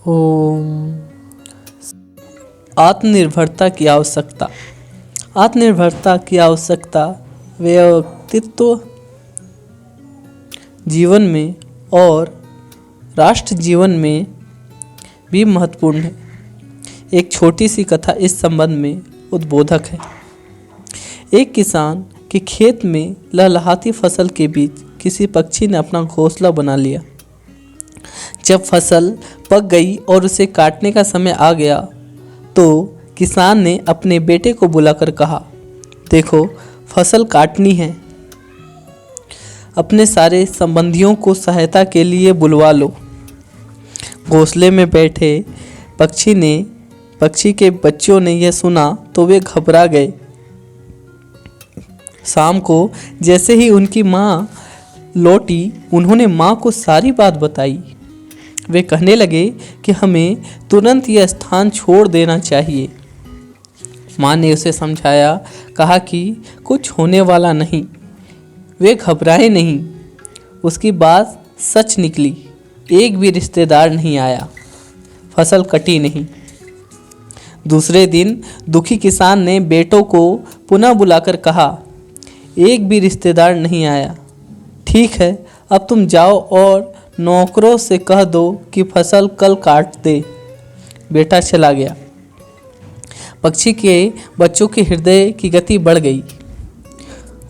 ओम। आत्मनिर्भरता की आवश्यकता। आत्मनिर्भरता की आवश्यकता व्यक्तित्व जीवन में और राष्ट्र जीवन में भी महत्वपूर्ण है। एक छोटी सी कथा इस संबंध में उद्बोधक है। एक किसान के खेत में लहलहाती फसल के बीच किसी पक्षी ने अपना घोंसला बना लिया। जब फसल पक गई और उसे काटने का समय आ गया तो किसान ने अपने बेटे को बुलाकर कहा, देखो फसल काटनी है, अपने सारे संबंधियों को सहायता के लिए बुलवा लो। घोंसले में बैठे पक्षी के बच्चों ने यह सुना तो वे घबरा गए। शाम को जैसे ही उनकी माँ लौटी, उन्होंने माँ को सारी बात बताई। वे कहने लगे कि हमें तुरंत यह स्थान छोड़ देना चाहिए। माँ ने उसे समझाया, कहा कि कुछ होने वाला नहीं, वे घबराए नहीं। उसकी बात सच निकली, एक भी रिश्तेदार नहीं आया, फसल कटी नहीं। दूसरे दिन दुखी किसान ने बेटों को पुनः बुलाकर कहा, एक भी रिश्तेदार नहीं आया, ठीक है, अब तुम जाओ और नौकरों से कह दो कि फसल कल काट दे। बेटा चला गया। पक्षी के बच्चों के हृदय की गति बढ़ गई।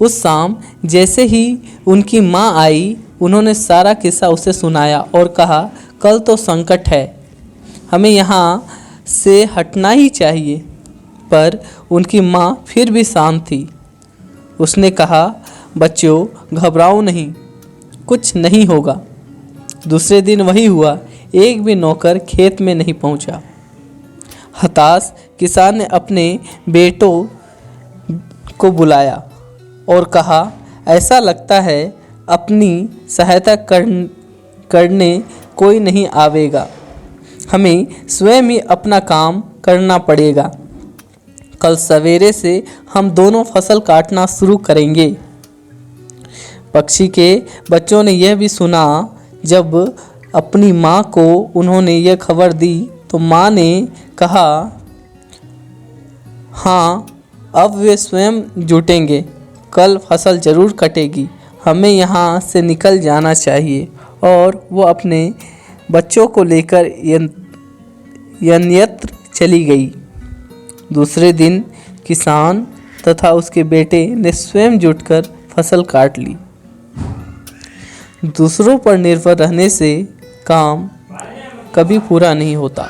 उस शाम जैसे ही उनकी माँ आई, उन्होंने सारा किस्सा उसे सुनाया और कहा, कल तो संकट है, हमें यहाँ से हटना ही चाहिए। पर उनकी माँ फिर भी शांत थी। उसने कहा, बच्चों घबराओ नहीं, कुछ नहीं होगा। दूसरे दिन वही हुआ, एक भी नौकर खेत में नहीं पहुंचा। हताश किसान ने अपने बेटों को बुलाया और कहा, ऐसा लगता है अपनी सहायता करने कोई नहीं आवेगा, हमें स्वयं ही अपना काम करना पड़ेगा। कल सवेरे से हम दोनों फसल काटना शुरू करेंगे। पक्षी के बच्चों ने यह भी सुना। जब अपनी माँ को उन्होंने यह खबर दी तो माँ ने कहा, हाँ, अब वे स्वयं जुटेंगे, कल फसल जरूर कटेगी, हमें यहाँ से निकल जाना चाहिए। और वो अपने बच्चों को लेकर अन्यत्र चली गई। दूसरे दिन किसान तथा उसके बेटे ने स्वयं जुटकर फसल काट ली। दूसरों पर निर्भर रहने से काम कभी पूरा नहीं होता।